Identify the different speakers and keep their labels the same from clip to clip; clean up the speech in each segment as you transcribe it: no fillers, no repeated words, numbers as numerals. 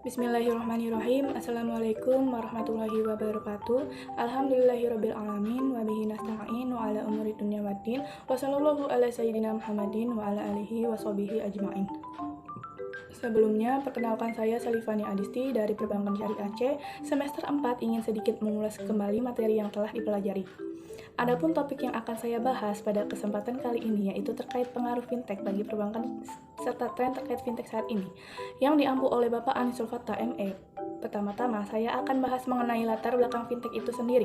Speaker 1: Bismillahirrahmanirrahim. Assalamualaikum warahmatullahi wabarakatuh. Alhamdulillahirabbil alamin wa bihi nasta'in wa ala umuri dunya waddin. Wa sallallahu ala sayyidina Muhammadin wa ala alihi wa sahbihi ajmain. Sebelumnya, perkenalkan saya Salifani Adisti dari Perbankan Syariah Aceh. Semester 4 ingin sedikit mengulas kembali materi yang telah dipelajari. Adapun topik yang akan saya bahas pada kesempatan kali ini yaitu terkait pengaruh fintech bagi perbankan serta tren terkait fintech saat ini yang diampu oleh Bapak Anisul Fattah ME. Pertama-tama, saya akan bahas mengenai latar belakang fintech itu sendiri.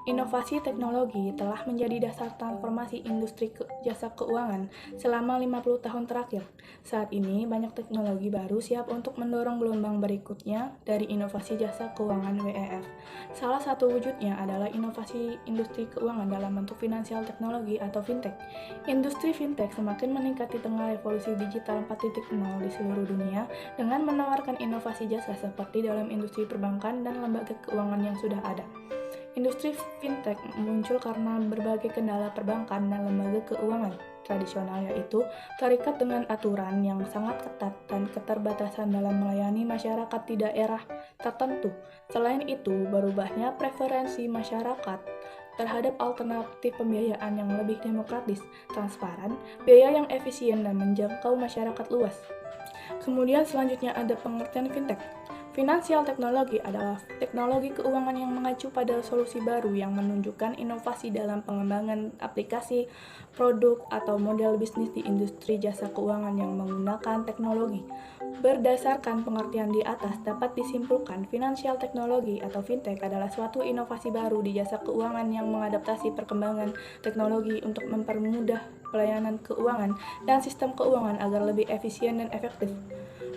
Speaker 1: Inovasi teknologi telah menjadi dasar transformasi industri jasa keuangan selama 50 tahun terakhir. Saat ini, banyak teknologi baru siap untuk mendorong gelombang berikutnya dari inovasi jasa keuangan WEF. Salah satu wujudnya adalah inovasi industri keuangan dalam bentuk finansial teknologi atau fintech. Industri fintech semakin meningkat di tengah revolusi digital 4.0 di seluruh dunia dengan menawarkan inovasi jasa seperti dalam industri perbankan dan lembaga keuangan yang sudah ada. Industri fintech muncul karena berbagai kendala perbankan dan lembaga keuangan tradisional yaitu terikat dengan aturan yang sangat ketat dan keterbatasan dalam melayani masyarakat di daerah tertentu. Selain itu, berubahnya preferensi masyarakat terhadap alternatif pembiayaan yang lebih demokratis, transparan, biaya yang efisien dan menjangkau masyarakat luas. Kemudian selanjutnya ada pengertian fintech. Finansial teknologi adalah teknologi keuangan yang mengacu pada solusi baru yang menunjukkan inovasi dalam pengembangan aplikasi, produk, atau model bisnis di industri jasa keuangan yang menggunakan teknologi. Berdasarkan pengertian di atas, dapat disimpulkan finansial teknologi atau fintech adalah suatu inovasi baru di jasa keuangan yang mengadaptasi perkembangan teknologi untuk mempermudah pelayanan keuangan dan sistem keuangan agar lebih efisien dan efektif.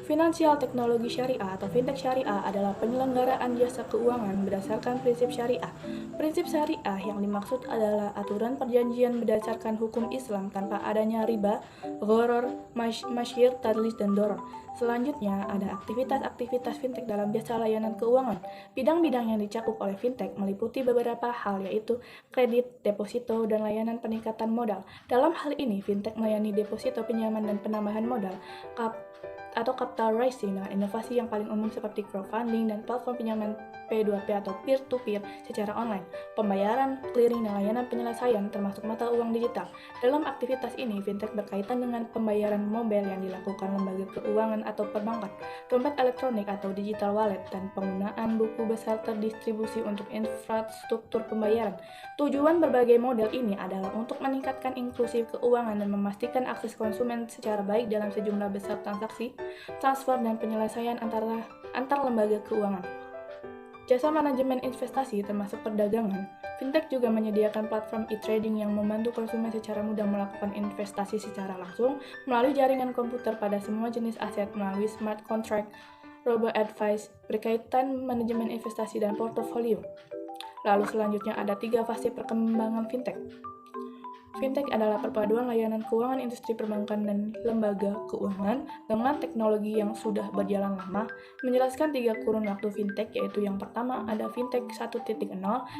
Speaker 1: Finansial teknologi syariah atau fintech syariah adalah penyelenggaraan jasa keuangan berdasarkan prinsip syariah. Prinsip syariah yang dimaksud adalah aturan perjanjian berdasarkan hukum Islam tanpa adanya riba, gharar, masyir, tadlis, dan doror. Selanjutnya, ada aktivitas-aktivitas fintech dalam jasa layanan keuangan. Bidang-bidang yang dicakup oleh fintech meliputi beberapa hal yaitu kredit, deposito, dan layanan peningkatan modal. Dalam hal ini, fintech melayani deposito, pinjaman, dan penambahan modal, atau capital raising dengan inovasi yang paling umum seperti crowdfunding dan platform pinjaman P2P atau peer-to-peer secara online, pembayaran, clearing, dan layanan penyelesaian termasuk mata uang digital. Dalam aktivitas ini, fintech berkaitan dengan pembayaran mobile yang dilakukan lembaga keuangan atau perbankan, dompet elektronik atau digital wallet, dan penggunaan buku besar terdistribusi untuk infrastruktur pembayaran. Tujuan berbagai model ini adalah untuk meningkatkan inklusi keuangan dan memastikan akses konsumen secara baik dalam sejumlah besar transaksi, transfer, dan penyelesaian antar lembaga keuangan. Jasa manajemen investasi termasuk perdagangan. Fintech juga menyediakan platform e-trading yang membantu konsumen secara mudah melakukan investasi secara langsung melalui jaringan komputer pada semua jenis aset melalui smart contract, robo-advice, berkaitan manajemen investasi dan portofolio. Lalu selanjutnya ada 3 fase perkembangan fintech. Fintech adalah perpaduan layanan keuangan industri perbankan dan lembaga keuangan dengan teknologi yang sudah berjalan lama. Menjelaskan 3 kurun waktu fintech, yaitu yang pertama ada fintech 1.0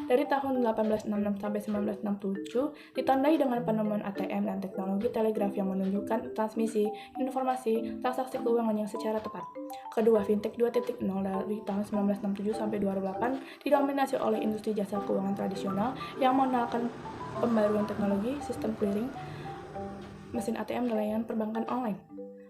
Speaker 1: dari tahun 1866 sampai 1967, ditandai dengan penemuan ATM dan teknologi telegraf yang menunjukkan transmisi informasi transaksi keuangan yang secara tepat. Kedua, fintech 2.0 dari tahun 1967 sampai 2008, didominasi oleh industri jasa keuangan tradisional yang mengenalkan pembaruan teknologi, sistem clearing, mesin ATM, dan layanan perbankan online.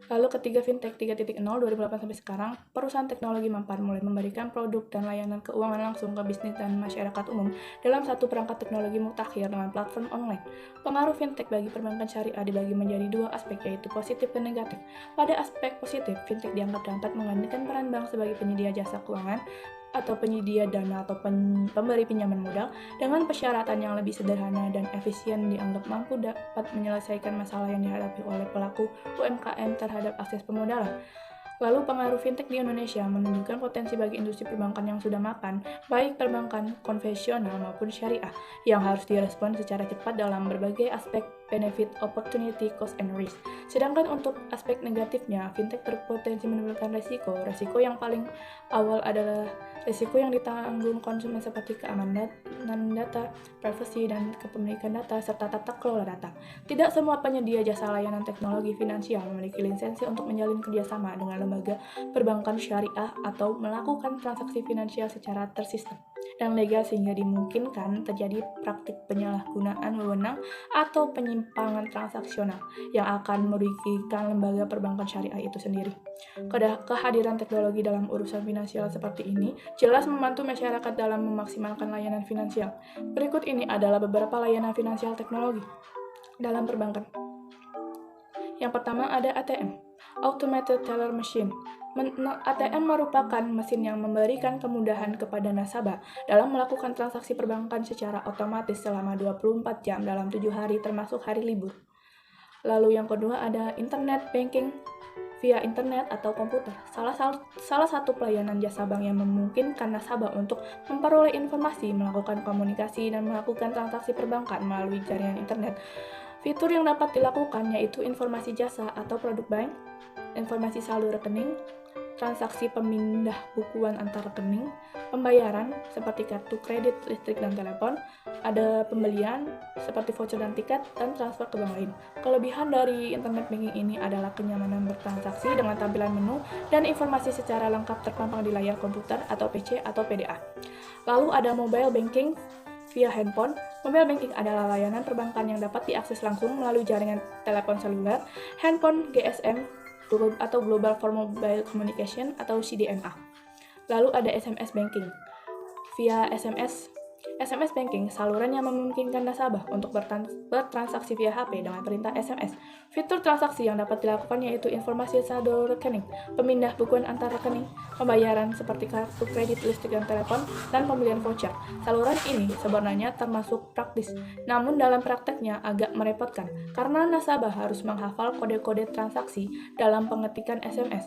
Speaker 1: Lalu ketiga, fintech 3.0 2008 sampai sekarang, perusahaan teknologi mapan mulai memberikan produk dan layanan keuangan langsung ke bisnis dan masyarakat umum dalam satu perangkat teknologi mutakhir dengan platform online. Pengaruh fintech bagi perbankan syariah dibagi menjadi 2 aspek, yaitu positif dan negatif. Pada aspek positif, fintech dianggap dapat menggantikan peran bank sebagai penyedia jasa keuangan atau penyedia dana atau pemberi pinjaman modal dengan persyaratan yang lebih sederhana dan efisien, dianggap mampu dapat menyelesaikan masalah yang dihadapi oleh pelaku UMKM terhadap akses pemodalan. Lalu pengaruh fintech di Indonesia menunjukkan potensi bagi industri perbankan yang sudah mapan, baik perbankan konvensional maupun syariah, yang harus direspon secara cepat dalam berbagai aspek benefit, opportunity, cost, and risk. Sedangkan untuk aspek negatifnya, fintech berpotensi menimbulkan resiko. Resiko yang paling awal adalah resiko yang ditanggung konsumen seperti keamanan data, privacy, dan kepemilikan data, serta tata kelola data. Tidak semua penyedia jasa layanan teknologi finansial memiliki lisensi untuk menjalin kerjasama dengan lembaga perbankan syariah atau melakukan transaksi finansial secara tersistem dan legal sehingga dimungkinkan terjadi praktik penyalahgunaan wewenang atau penyimpangan transaksional yang akan merugikan lembaga perbankan syariah itu sendiri. Kehadiran teknologi dalam urusan finansial seperti ini jelas membantu masyarakat dalam memaksimalkan layanan finansial. Berikut ini adalah beberapa layanan finansial teknologi dalam perbankan. Yang pertama ada ATM, Automated Teller Machine. ATM merupakan mesin yang memberikan kemudahan kepada nasabah dalam melakukan transaksi perbankan secara otomatis selama 24 jam dalam 7 hari termasuk hari libur. Lalu yang kedua ada Internet Banking via internet atau komputer. Salah satu pelayanan jasa bank yang memungkinkan nasabah untuk memperoleh informasi, melakukan komunikasi, dan melakukan transaksi perbankan melalui jaringan internet. Fitur yang dapat dilakukan yaitu informasi jasa atau produk bank, informasi saldo rekening, transaksi pemindah bukuan antar rekening, pembayaran seperti kartu kredit, listrik, dan telepon, ada pembelian seperti voucher dan tiket, dan transfer ke bank lain. Kelebihan dari internet banking ini adalah kenyamanan bertransaksi dengan tampilan menu dan informasi secara lengkap terpampang di layar komputer atau PC atau PDA. Lalu ada mobile banking via handphone. Mobile banking adalah layanan perbankan yang dapat diakses langsung melalui jaringan telepon seluler, handphone, GSM, atau Global for Mobile Communication atau CDMA. Lalu ada SMS banking. Via SMS banking, saluran yang memungkinkan nasabah untuk bertransaksi via HP dengan perintah SMS. Fitur transaksi yang dapat dilakukan yaitu informasi saldo rekening, pemindah bukuan antar rekening, pembayaran seperti kartu kredit, listrik, dan telepon, dan pembelian voucher. Saluran ini sebenarnya termasuk praktis, namun dalam prakteknya agak merepotkan karena nasabah harus menghafal kode-kode transaksi dalam pengetikan SMS.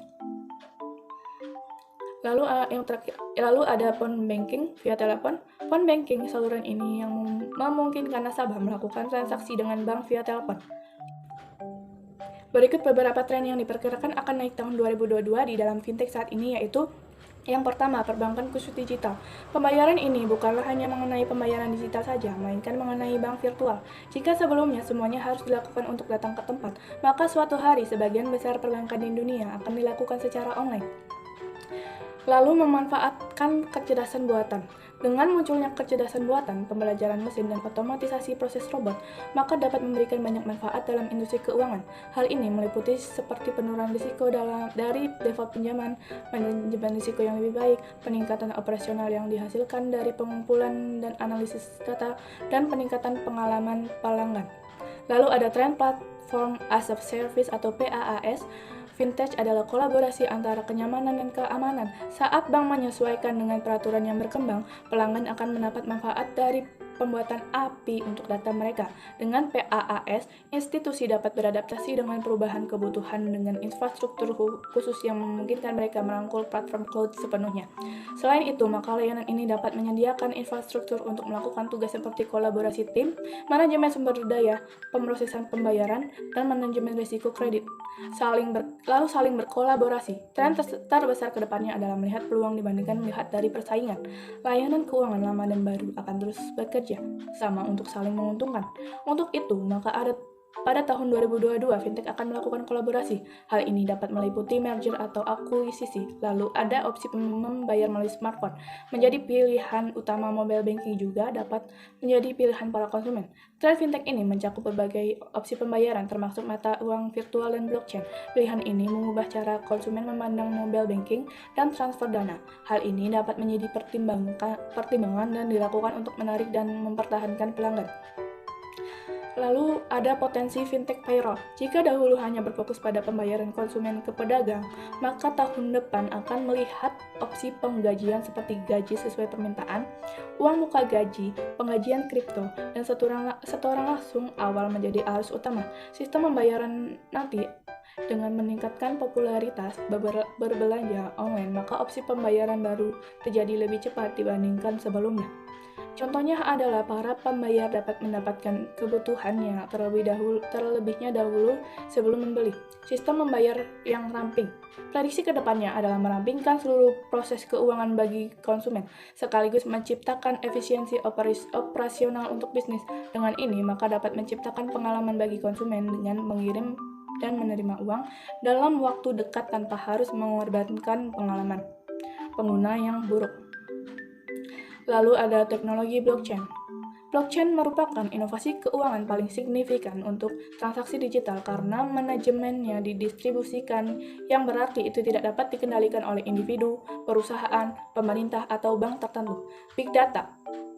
Speaker 1: Lalu ada phone banking via telepon. Phone banking saluran ini yang memungkinkan nasabah melakukan transaksi dengan bank via telepon. Berikut beberapa tren yang diperkirakan akan naik tahun 2022 di dalam fintech saat ini, yaitu yang pertama, perbankan khusus digital. Pembayaran ini bukanlah hanya mengenai pembayaran digital saja, melainkan mengenai bank virtual. Jika sebelumnya semuanya harus dilakukan untuk datang ke tempat, maka suatu hari sebagian besar perbankan di dunia akan dilakukan secara online. Lalu memanfaatkan kecerdasan buatan. Dengan munculnya kecerdasan buatan, pembelajaran mesin, dan otomatisasi proses robot, maka dapat memberikan banyak manfaat dalam industri keuangan. Hal ini meliputi seperti penurunan risiko dari default pinjaman, manajemen risiko yang lebih baik, peningkatan operasional yang dihasilkan dari pengumpulan dan analisis data, dan peningkatan pengalaman pelanggan. Lalu ada tren Platform as a Service atau PaaS. Fintech adalah kolaborasi antara kenyamanan dan keamanan. Saat bank menyesuaikan dengan peraturan yang berkembang, pelanggan akan mendapat manfaat dari pembuatan API untuk data mereka. Dengan PaaS, institusi dapat beradaptasi dengan perubahan kebutuhan dengan infrastruktur khusus yang memungkinkan mereka merangkul platform cloud sepenuhnya. Selain itu, maka layanan ini dapat menyediakan infrastruktur untuk melakukan tugas seperti kolaborasi tim, manajemen sumber daya, pemrosesan pembayaran, dan manajemen risiko kredit. Lalu saling berkolaborasi. Tren terbesar ke depannya adalah melihat peluang dibandingkan melihat dari persaingan. Layanan keuangan lama dan baru akan terus bekerja sama untuk saling menguntungkan. Untuk itu, maka pada tahun 2022, fintech akan melakukan kolaborasi. Hal ini dapat meliputi merger atau akuisisi. Lalu ada opsi membayar melalui smartphone. Menjadi pilihan utama mobile banking juga dapat menjadi pilihan para konsumen. Tren fintech ini mencakup berbagai opsi pembayaran, termasuk mata uang virtual dan blockchain. Pilihan ini mengubah cara konsumen memandang mobile banking dan transfer dana. Hal ini dapat menjadi pertimbangan dan dilakukan untuk menarik dan mempertahankan pelanggan. Lalu ada potensi fintech payroll. Jika dahulu hanya berfokus pada pembayaran konsumen ke pedagang, maka tahun depan akan melihat opsi penggajian seperti gaji sesuai permintaan, uang muka gaji, penggajian kripto, dan setoran langsung awal menjadi arus utama. Sistem pembayaran nanti dengan meningkatkan popularitas berbelanja online, maka opsi pembayaran baru terjadi lebih cepat dibandingkan sebelumnya. Contohnya adalah para pembayar dapat mendapatkan kebutuhannya terlebihnya dahulu sebelum membeli. Sistem membayar yang ramping. Prediksi kedepannya adalah merampingkan seluruh proses keuangan bagi konsumen, sekaligus menciptakan efisiensi operasional untuk bisnis. Dengan ini, maka dapat menciptakan pengalaman bagi konsumen dengan mengirim dan menerima uang dalam waktu dekat tanpa harus mengorbankan pengalaman pengguna yang buruk. Lalu ada teknologi blockchain. Blockchain merupakan inovasi keuangan paling signifikan untuk transaksi digital karena manajemennya didistribusikan, yang berarti itu tidak dapat dikendalikan oleh individu, perusahaan, pemerintah, atau bank tertentu. Big data.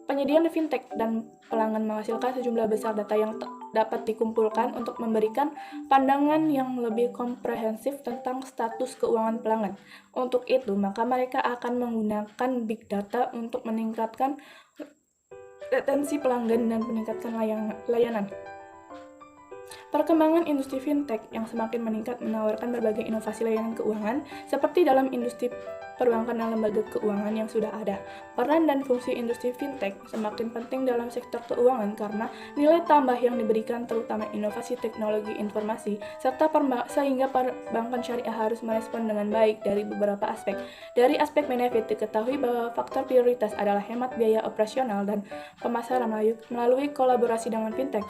Speaker 1: Penyediaan fintech dan pelanggan menghasilkan sejumlah besar data yang dapat dikumpulkan untuk memberikan pandangan yang lebih komprehensif tentang status keuangan pelanggan. Untuk itu, maka mereka akan menggunakan big data untuk meningkatkan retensi pelanggan dan meningkatkan layanan. Perkembangan industri fintech yang semakin meningkat menawarkan berbagai inovasi layanan keuangan seperti dalam industri perbankan dan lembaga keuangan yang sudah ada. Peran dan fungsi industri fintech semakin penting dalam sektor keuangan karena nilai tambah yang diberikan terutama inovasi teknologi informasi sehingga perbankan syariah harus merespon dengan baik dari beberapa aspek. Dari aspek benefit diketahui bahwa faktor prioritas adalah hemat biaya operasional dan pemasaran melalui kolaborasi dengan fintech.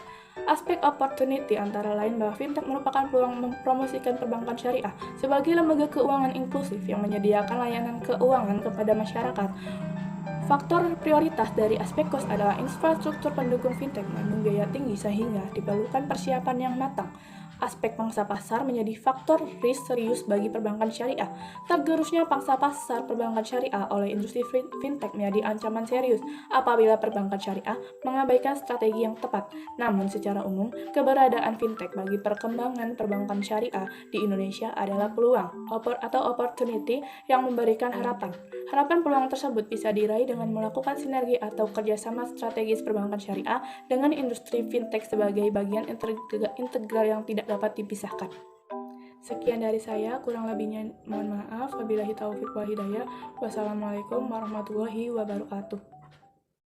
Speaker 1: Aspek opportunity antara lain bahwa fintech merupakan peluang mempromosikan perbankan syariah sebagai lembaga keuangan inklusif yang menyediakan layanan keuangan kepada masyarakat. Faktor prioritas dari aspek cost adalah infrastruktur pendukung fintech mengandung biaya tinggi sehingga diperlukan persiapan yang matang. Aspek pangsa pasar menjadi faktor risk serius bagi perbankan syariah. Tergerusnya pangsa pasar perbankan syariah oleh industri fintech menjadi ancaman serius apabila perbankan syariah mengabaikan strategi yang tepat. Namun secara umum, keberadaan fintech bagi perkembangan perbankan syariah di Indonesia adalah peluang atau opportunity yang memberikan harapan. Harapan peluang tersebut bisa diraih dengan melakukan sinergi atau kerjasama strategis perbankan syariah dengan industri fintech sebagai bagian integral yang tidak dapat dipisahkan. Sekian dari saya, kurang lebihnya mohon maaf. Wabillahi taufiq wal hidayah. Wassalamualaikum warahmatullahi wabarakatuh.